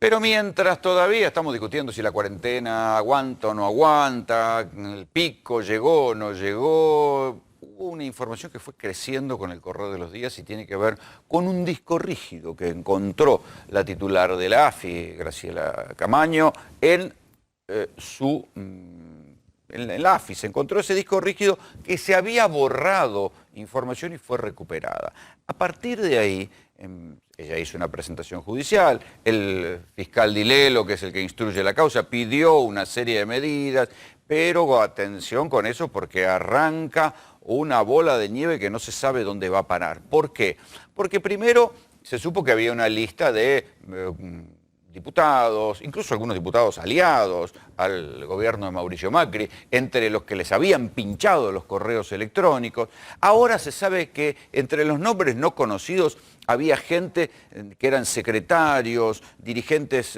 Pero mientras todavía estamos discutiendo si la cuarentena aguanta o no aguanta, el pico llegó o no llegó, hubo una información que fue creciendo con el correr de los días y tiene que ver con un disco rígido que encontró la titular de la AFI, Graciela Camaño, en la AFI. Se encontró ese disco rígido que se había borrado información y fue recuperada. A partir de ahí, ella hizo una presentación judicial, el fiscal Dilelo, que es el que instruye la causa, pidió una serie de medidas, pero atención con eso porque arranca una bola de nieve que no se sabe dónde va a parar. ¿Por qué? Porque primero se supo que había una lista de diputados, incluso algunos diputados aliados al gobierno de Mauricio Macri, entre los que les habían pinchado los correos electrónicos. Ahora se sabe que entre los nombres no conocidos había gente que eran secretarios, dirigentes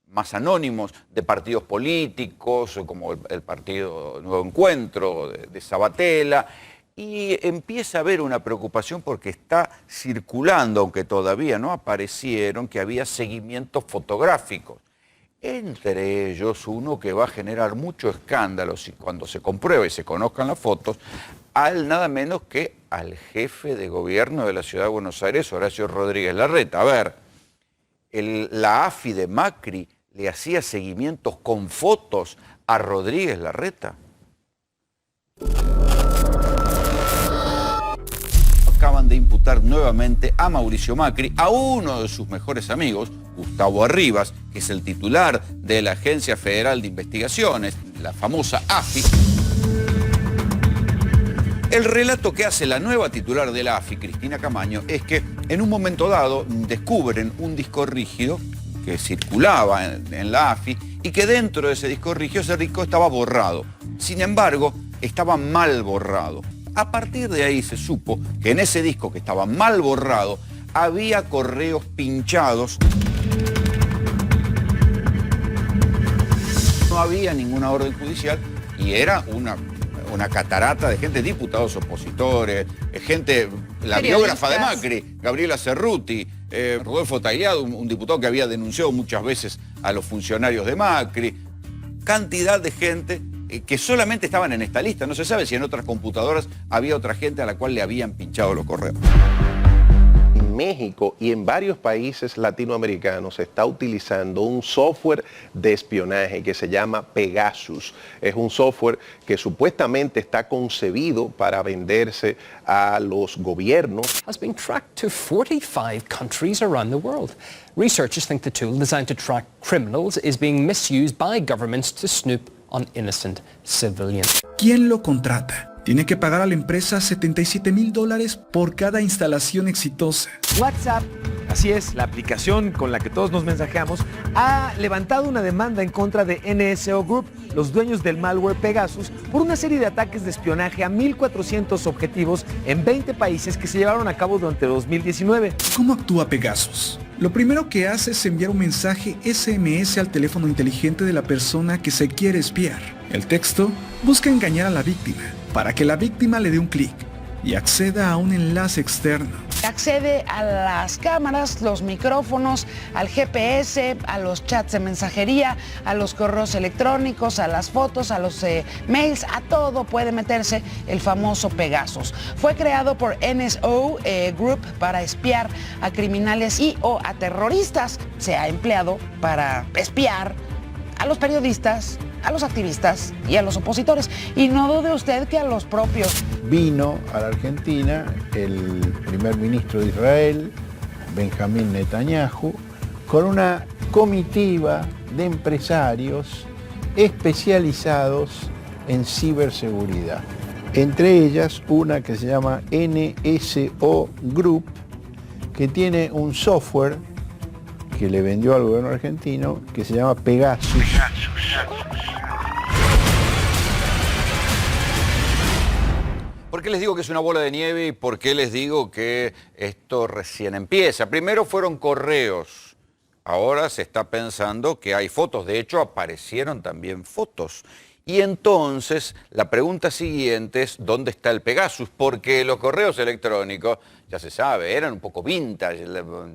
más anónimos de partidos políticos, como el Partido Nuevo Encuentro de Sabatella. Y empieza a haber una preocupación porque está circulando, aunque todavía no aparecieron, que había seguimientos fotográficos. Entre ellos uno que va a generar mucho escándalo cuando se compruebe y se conozcan las fotos, al nada menos que al jefe de gobierno de la Ciudad de Buenos Aires, Horacio Rodríguez Larreta. A ver, la AFI de Macri le hacía seguimientos con fotos a Rodríguez Larreta. Acaban de imputar nuevamente a Mauricio Macri, a uno de sus mejores amigos, Gustavo Arribas, que es el titular de la Agencia Federal de Investigaciones, la famosa AFI. El relato que hace la nueva titular de la AFI, Cristina Camaño, es que en un momento dado descubren un disco rígido que circulaba en la AFI y que dentro de ese disco rígido estaba borrado. Sin embargo, estaba mal borrado. A partir de ahí se supo que en ese disco que estaba mal borrado había correos pinchados. No había ninguna orden judicial y era una catarata de gente, diputados opositores, gente, la biógrafa de Macri, Gabriela Cerruti, Rodolfo Tagliado, un diputado que había denunciado muchas veces a los funcionarios de Macri, cantidad de gente que solamente estaban en esta lista. No se sabe si en otras computadoras había otra gente a la cual le habían pinchado los correos. En México y en varios países latinoamericanos se está utilizando un software de espionaje que se llama Pegasus. Es un software que supuestamente está concebido para venderse a los gobiernos. Has been tracked to 45 countries around the world. Researchers think the tool designed to track criminals is being misused by governments to snoop on innocent civilians. ¿Quién lo contrata? Tiene que pagar a la empresa $77,000 por cada instalación exitosa. WhatsApp, así es, la aplicación con la que todos nos mensajeamos, ha levantado una demanda en contra de NSO Group, los dueños del malware Pegasus, por una serie de ataques de espionaje a 1,400 objetivos en 20 países que se llevaron a cabo durante 2019. ¿Cómo actúa Pegasus? Lo primero que hace es enviar un mensaje SMS al teléfono inteligente de la persona que se quiere espiar. El texto busca engañar a la víctima para que la víctima le dé un clic y acceda a un enlace externo. Accede a las cámaras, los micrófonos, al GPS, a los chats de mensajería, a los correos electrónicos, a las fotos, a los mails, a todo puede meterse el famoso Pegasus. Fue creado por NSO Group para espiar a criminales y o a terroristas. Se ha empleado para espiar a los periodistas, a los activistas y a los opositores. Y no dude usted que a los propios. Vino a la Argentina el primer ministro de Israel, Benjamín Netanyahu, con una comitiva de empresarios especializados en ciberseguridad. Entre ellas una que se llama NSO Group, que tiene un software que le vendió al gobierno argentino que se llama Pegasus. ¿Por qué les digo que es una bola de nieve y por qué les digo que esto recién empieza? Primero fueron correos, ahora se está pensando que hay fotos, de hecho aparecieron también fotos. Y entonces la pregunta siguiente es ¿dónde está el Pegasus? Porque los correos electrónicos ya se sabe, eran un poco vintage,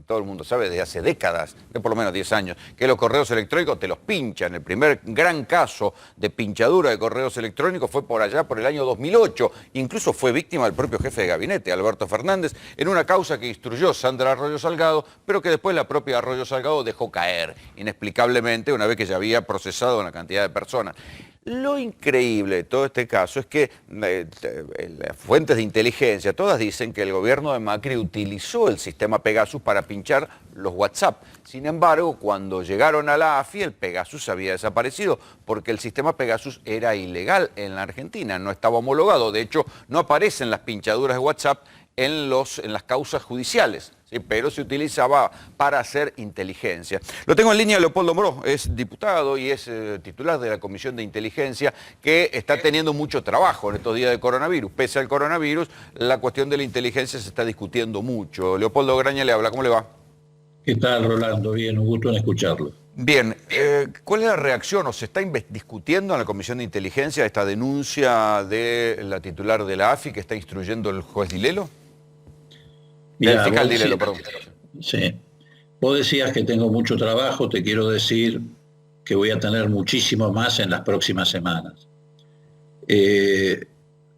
todo el mundo sabe desde hace décadas, de por lo menos 10 años, que los correos electrónicos te los pinchan. El primer gran caso de pinchadura de correos electrónicos fue por allá, por el año 2008. Incluso fue víctima el propio jefe de gabinete, Alberto Fernández, en una causa que instruyó Sandra Arroyo Salgado, pero que después la propia Arroyo Salgado dejó caer, inexplicablemente, una vez que ya había procesado a una cantidad de personas. Lo increíble de todo este caso es que las fuentes de inteligencia todas dicen que el gobierno de Macri utilizó el sistema Pegasus para pinchar los WhatsApp. Sin embargo, cuando llegaron a la AFI, el Pegasus había desaparecido porque el sistema Pegasus era ilegal en la Argentina, no estaba homologado. De hecho, no aparecen las pinchaduras de WhatsApp en las causas judiciales, ¿sí? Pero se utilizaba para hacer inteligencia. Lo tengo en línea Leopoldo Moró, es diputado y es titular de la Comisión de Inteligencia, que está teniendo mucho trabajo en estos días de coronavirus. Pese al coronavirus, la cuestión de la inteligencia se está discutiendo mucho. Leopoldo Graña le habla, ¿cómo le va? ¿Qué tal, Rolando? Bien, un gusto en escucharlo. Bien, ¿cuál es la reacción o se está discutiendo en la Comisión de Inteligencia esta denuncia de la titular de la AFI que está instruyendo el juez Dilelo? Mirá, el fiscal Dilelo, perdón. Sí. Vos decías que tengo mucho trabajo, te quiero decir que voy a tener muchísimo más en las próximas semanas.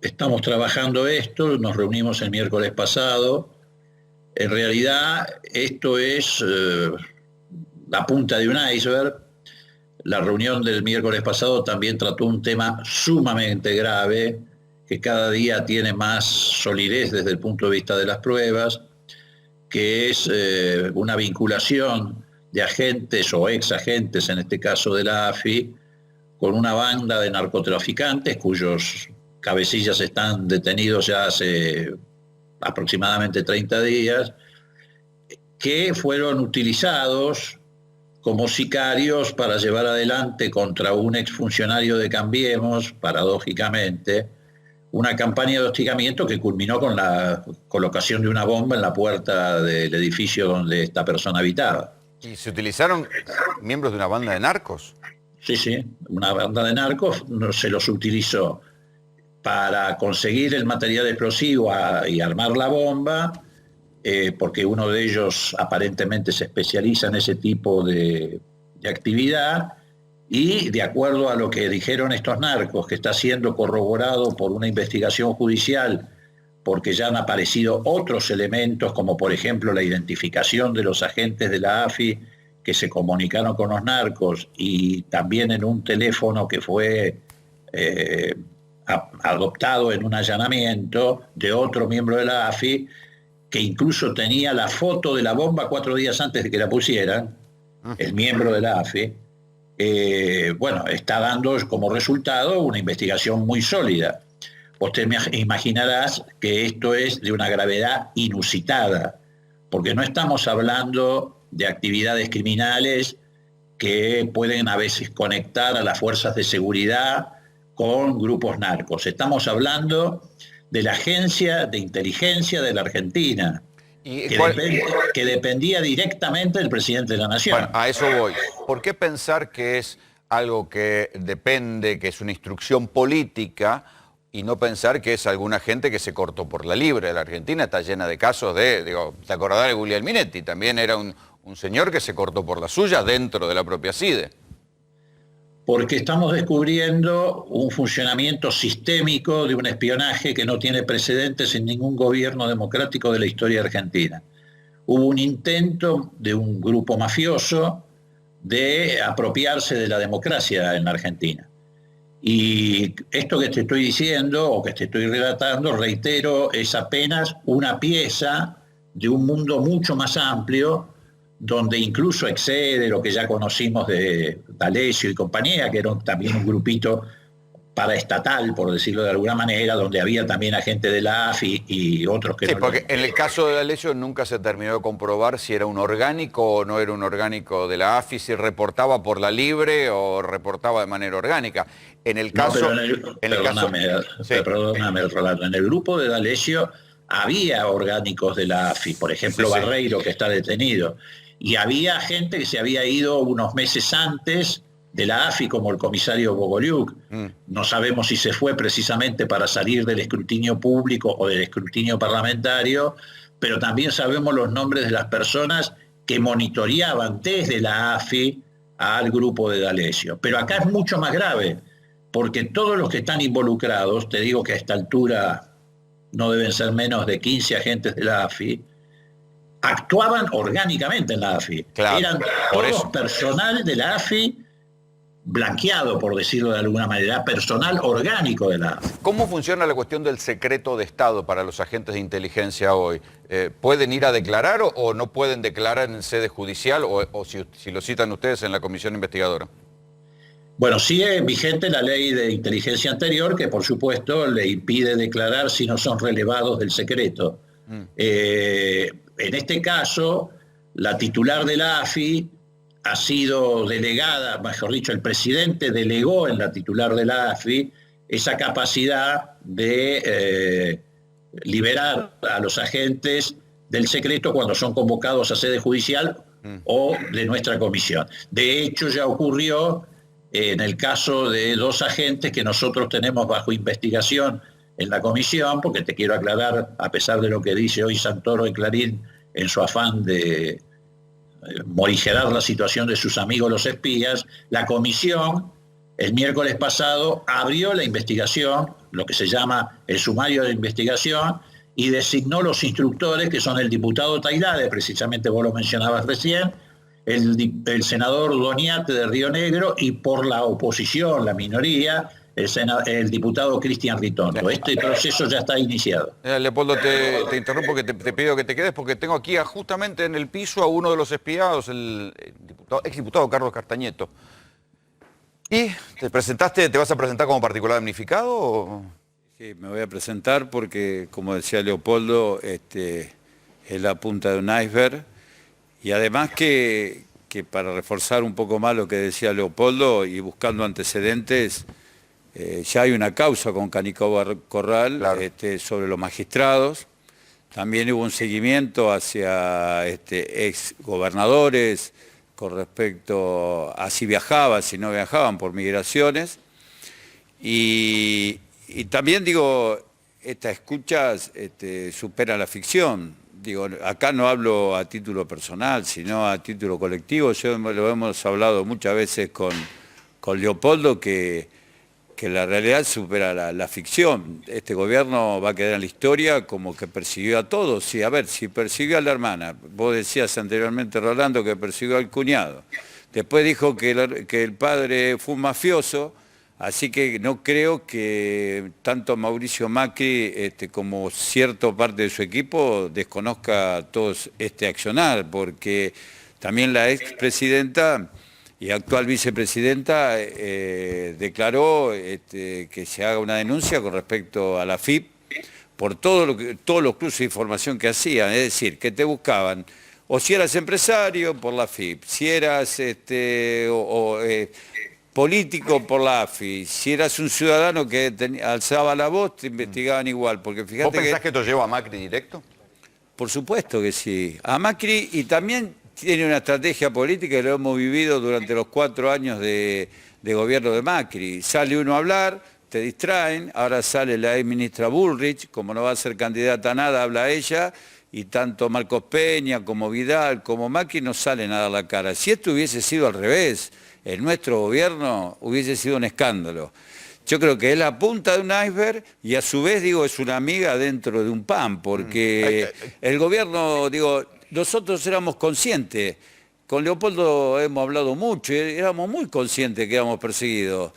Estamos trabajando esto, nos reunimos el miércoles pasado. En realidad, esto es la punta de un iceberg. La reunión del miércoles pasado también trató un tema sumamente grave, que cada día tiene más solidez desde el punto de vista de las pruebas, que es una vinculación de agentes o exagentes, en este caso de la AFI, con una banda de narcotraficantes cuyos cabecillas están detenidos ya hace aproximadamente 30 días, que fueron utilizados como sicarios para llevar adelante contra un exfuncionario de Cambiemos, paradójicamente, una campaña de hostigamiento que culminó con la colocación de una bomba en la puerta del edificio donde esta persona habitaba. ¿Y se utilizaron miembros de una banda de narcos? Sí, una banda de narcos se los utilizó para conseguir el material explosivo y armar la bomba, porque uno de ellos aparentemente se especializa en ese tipo de actividad, y de acuerdo a lo que dijeron estos narcos, que está siendo corroborado por una investigación judicial, porque ya han aparecido otros elementos, como por ejemplo la identificación de los agentes de la AFI que se comunicaron con los narcos, y también en un teléfono que fue adoptado en un allanamiento de otro miembro de la AFI, que incluso tenía la foto de la bomba 4 días antes de que la pusieran, el miembro de la AFI. Está dando como resultado una investigación muy sólida. Vos te imaginarás que esto es de una gravedad inusitada, porque no estamos hablando de actividades criminales que pueden a veces conectar a las fuerzas de seguridad con grupos narcos. Estamos hablando de la Agencia de Inteligencia de la Argentina, que dependía directamente del presidente de la Nación. Bueno, a eso voy. ¿Por qué pensar que es algo que depende, que es una instrucción política, y no pensar que es alguna gente que se cortó por la libre? La Argentina está llena de casos ¿te acordás de Guglielminetti? También era un señor que se cortó por la suya dentro de la propia CIDE. Porque estamos descubriendo un funcionamiento sistémico de un espionaje que no tiene precedentes en ningún gobierno democrático de la historia argentina. Hubo un intento de un grupo mafioso de apropiarse de la democracia en la Argentina. Y esto que te estoy diciendo o que te estoy relatando, reitero, es apenas una pieza de un mundo mucho más amplio, donde incluso excede lo que ya conocimos de D'Alessio y compañía, que era también un grupito paraestatal, por decirlo de alguna manera, donde había también agentes de la AFI y otros que sí, no. Porque en el caso de D'Alessio nunca se terminó de comprobar si era un orgánico o no era un orgánico de la AFI, si reportaba por la libre o reportaba de manera orgánica. En el caso... Perdóname, Rolando, en el grupo de D'Alessio había orgánicos de la AFI, por ejemplo, sí. Barreiro, que está detenido, y había gente que se había ido unos meses antes de la AFI, como el comisario Bogoliuk. No sabemos si se fue precisamente para salir del escrutinio público o del escrutinio parlamentario, pero también sabemos los nombres de las personas que monitoreaban desde la AFI al grupo de D'Alessio. Pero acá es mucho más grave, porque todos los que están involucrados, te digo que a esta altura no deben ser menos de 15 agentes de la AFI, actuaban orgánicamente en la AFI. Claro, eran todos personal de la AFI blanqueado, por decirlo de alguna manera, personal orgánico de la AFI. ¿Cómo funciona la cuestión del secreto de Estado para los agentes de inteligencia hoy? ¿Pueden ir a declarar o no pueden declarar en sede judicial o si lo citan ustedes en la comisión investigadora? Bueno, sigue vigente la ley de inteligencia anterior que por supuesto le impide declarar si no son relevados del secreto. En este caso, la titular de la AFI ha sido delegada, mejor dicho, el presidente delegó en la titular de la AFI esa capacidad de liberar a los agentes del secreto cuando son convocados a sede judicial o de nuestra comisión. De hecho, ya ocurrió en el caso de 2 agentes que nosotros tenemos bajo investigación en la comisión, porque te quiero aclarar, a pesar de lo que dice hoy Santoro y Clarín en su afán de morigerar la situación de sus amigos los espías, la comisión el miércoles pasado abrió la investigación, lo que se llama el sumario de investigación, y designó los instructores, que son el diputado Tailade, precisamente vos lo mencionabas recién, el senador Doniate de Río Negro, y por la oposición, la minoría, el diputado Cristian Ritondo. Este proceso ya está iniciado. Leopoldo, te interrumpo, que te pido que te quedes, porque tengo aquí justamente en el piso a uno de los espiados, el exdiputado Carlos Castañeto. ¿Y te vas a presentar como particular damnificado? ¿O? Sí, me voy a presentar porque, como decía Leopoldo, es la punta de un iceberg. Y además que para reforzar un poco más lo que decía Leopoldo y buscando antecedentes, ya hay una causa con Canico Corral, claro, sobre los magistrados. También hubo un seguimiento hacia ex gobernadores con respecto a si viajaban, si no viajaban por migraciones. Y también digo, estas escuchas superan la ficción. Digo, acá no hablo a título personal, sino a título colectivo. Lo hemos hablado muchas veces con Leopoldo, que la realidad supera la ficción. Este gobierno va a quedar en la historia como que persiguió a todos. Sí, a ver, si persiguió a la hermana, vos decías anteriormente, Rolando, que persiguió al cuñado. Después dijo que el padre fue un mafioso, así que no creo que tanto Mauricio Macri como cierta parte de su equipo desconozca todo este accionar, porque también la expresidenta y actual vicepresidenta declaró que se haga una denuncia con respecto a la FIP por todos los cruces de información que hacían, es decir, que te buscaban, o si eras empresario por la FIP, si eras político por la AFI, si eras un ciudadano que alzaba la voz, te investigaban igual, porque fíjate. ¿Vos pensás que esto lleva a Macri directo? Por supuesto que sí, a Macri, y también tiene una estrategia política que lo hemos vivido durante los 4 años de gobierno de Macri. Sale uno a hablar, te distraen, ahora sale la ex ministra Bullrich, como no va a ser candidata a nada, habla ella, y tanto Marcos Peña como Vidal como Macri no salen a dar la cara. Si esto hubiese sido al revés, en nuestro gobierno hubiese sido un escándalo. Yo creo que es la punta de un iceberg y a su vez, digo, es una amiga dentro de un pan, porque el gobierno, digo, nosotros éramos conscientes, con Leopoldo hemos hablado mucho, éramos muy conscientes que éramos perseguidos.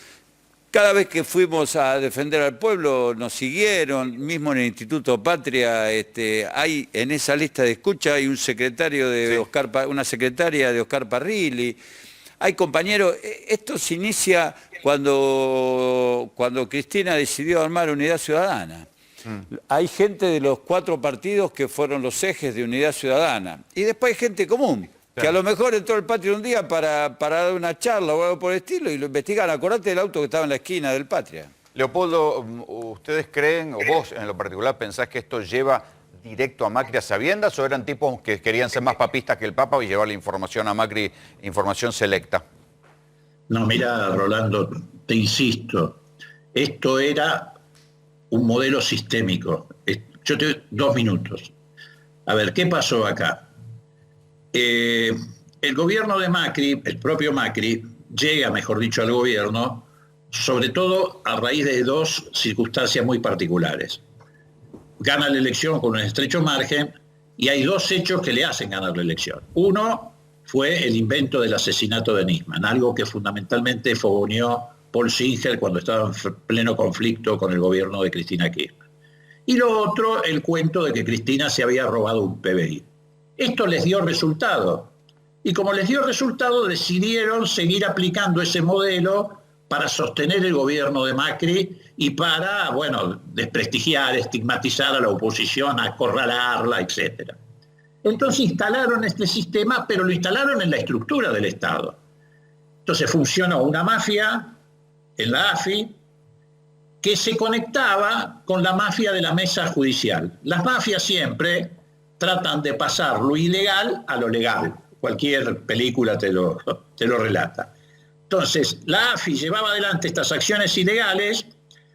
Cada vez que fuimos a defender al pueblo nos siguieron, mismo en el Instituto Patria, hay en esa lista de escucha hay un secretario de una secretaria de Oscar Parrilli, hay compañeros. Esto se inicia cuando Cristina decidió armar Unidad Ciudadana. Hay gente de los 4 partidos que fueron los ejes de Unidad Ciudadana. Y después hay gente común, que a lo mejor entró al Patria un día para dar una charla o algo por el estilo y lo investigaron. Acordate del auto que estaba en la esquina del Patria. Leopoldo, ¿ustedes creen, o vos en lo particular, pensás que esto lleva directo a Macri a sabiendas o eran tipos que querían ser más papistas que el Papa y llevar la información a Macri, información selecta? No, mira, Rolando, te insisto, esto era un modelo sistémico. Yo te doy 2 minutos. A ver, ¿qué pasó acá? El gobierno de Macri, el propio Macri, llega, mejor dicho, al gobierno, sobre todo a raíz de dos circunstancias muy particulares. Gana la elección con un estrecho margen y hay dos hechos que le hacen ganar la elección. Uno fue el invento del asesinato de Nisman, algo que fundamentalmente fogoneó Paul Singer cuando estaba en pleno conflicto con el gobierno de Cristina Kirchner. Y lo otro, el cuento de que Cristina se había robado un PBI. Esto les dio resultado. Y como les dio resultado, decidieron seguir aplicando ese modelo para sostener el gobierno de Macri y para, bueno, desprestigiar, estigmatizar a la oposición, acorralarla, etc. Entonces instalaron este sistema, pero lo instalaron en la estructura del Estado. Entonces funcionó una mafia en la AFI que se conectaba con la mafia de la mesa judicial. Las mafias siempre tratan de pasar lo ilegal a lo legal. Cualquier película te lo relata. Entonces, la AFI llevaba adelante estas acciones ilegales,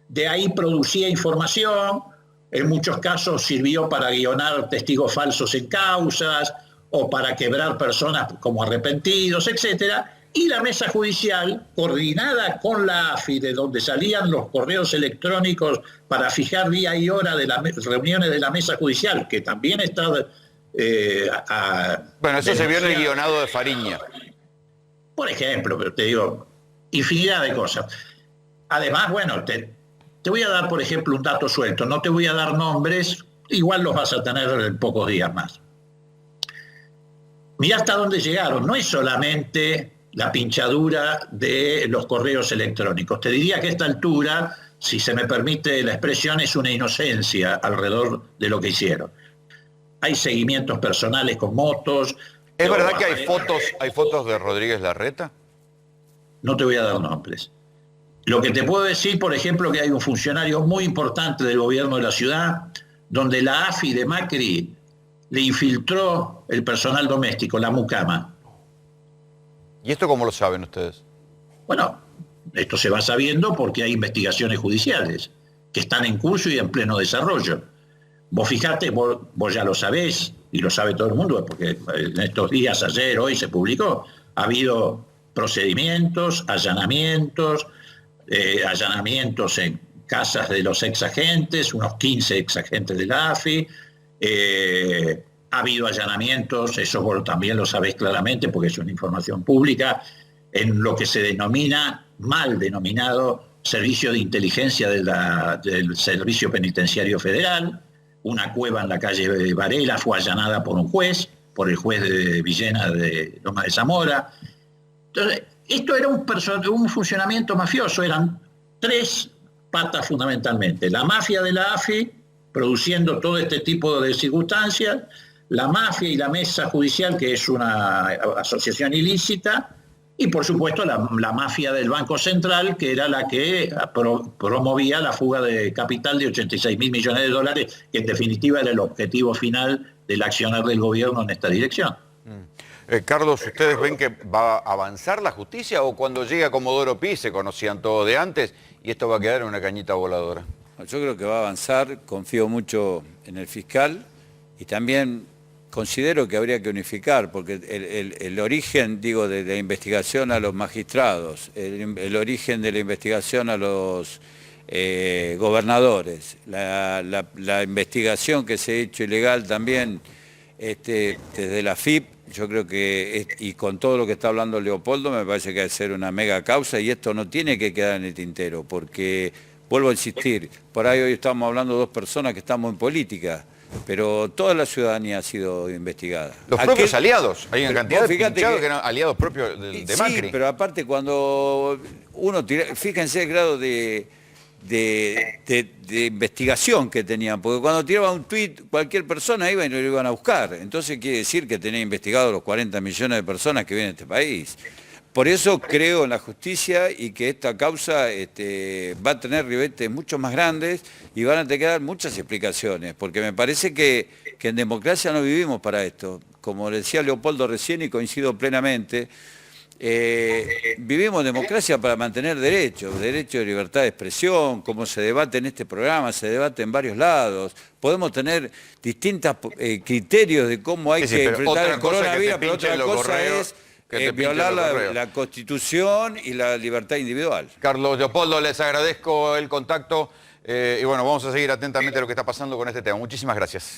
de ahí producía información, en muchos casos sirvió para guionar testigos falsos en causas o para quebrar personas como arrepentidos, etcétera. Y la mesa judicial, coordinada con la AFI, de donde salían los correos electrónicos para fijar día y hora de las reuniones de la mesa judicial, que también está... bueno, eso se vio en el guionado de Fariña. Por ejemplo, pero te digo, infinidad de cosas. Además, bueno, te voy a dar, por ejemplo, un dato suelto. No te voy a dar nombres, igual los vas a tener en pocos días más. Mirá hasta dónde llegaron. No es solamente la pinchadura de los correos electrónicos. Te diría que a esta altura, si se me permite la expresión, es una inocencia alrededor de lo que hicieron. Hay seguimientos personales con motos. ¿Es verdad que hay fotos de Rodríguez Larreta? No te voy a dar nombres. Lo que te puedo decir, por ejemplo, que hay un funcionario muy importante del gobierno de la ciudad, donde la AFI de Macri le infiltró el personal doméstico, la mucama. ¿Y esto cómo lo saben ustedes? Bueno, esto se va sabiendo porque hay investigaciones judiciales que están en curso y en pleno desarrollo. Vos fijate, vos ya lo sabés, y lo sabe todo el mundo, porque en estos días, ayer, hoy se publicó, ha habido procedimientos, allanamientos en casas de los exagentes, unos 15 exagentes de la AFI, ha habido allanamientos, eso vos también lo sabés claramente porque es una información pública, en lo que se denomina, mal denominado, servicio de inteligencia del Servicio Penitenciario Federal. Una cueva en la calle Varela fue allanada por un juez, por el juez de Villena de Loma de Zamora. Entonces, esto era un funcionamiento mafioso, eran tres patas fundamentalmente. La mafia de la AFI, produciendo todo este tipo de circunstancias, la mafia y la mesa judicial, que es una asociación ilícita, y por supuesto la mafia del Banco Central, que era la que promovía la fuga de capital de 86.000 millones de dólares, que en definitiva era el objetivo final del accionar del gobierno en esta dirección. Carlos, ¿ustedes ven que va a avanzar la justicia o cuando llega Comodoro Pi se conocían todo de antes y esto va a quedar en una cañita voladora? Yo creo que va a avanzar, confío mucho en el fiscal y también considero que habría que unificar, porque el origen, digo, de la investigación a los magistrados, el origen de la investigación a los gobernadores, la investigación que se ha hecho ilegal también desde la FIP, yo creo que, y con todo lo que está hablando Leopoldo, me parece que va a ser una mega causa y esto no tiene que quedar en el tintero, porque, vuelvo a insistir, por ahí hoy estamos hablando de dos personas que estamos en política, pero toda la ciudadanía ha sido investigada. Los propios aliados, hay una cantidad de pinchados que eran aliados propios de Macri. Sí, pero aparte cuando uno tira, fíjense el grado de investigación que tenían, porque cuando tiraba un tuit cualquier persona iba y lo iban a buscar, entonces quiere decir que tenía investigado los 40 millones de personas que viven en este país. Por eso creo en la justicia y que esta causa va a tener ribetes mucho más grandes y van a tener que dar muchas explicaciones, porque me parece que en democracia no vivimos para esto. Como decía Leopoldo recién y coincido plenamente, vivimos democracia para mantener derechos, derecho de libertad de expresión, como se debate en este programa, se debate en varios lados. Podemos tener distintos criterios de cómo hay que enfrentar el coronavirus, pero otra cosa es violar la Constitución y la libertad individual. Carlos Leopoldo, les agradezco el contacto y bueno, vamos a seguir atentamente lo que está pasando con este tema. Muchísimas gracias.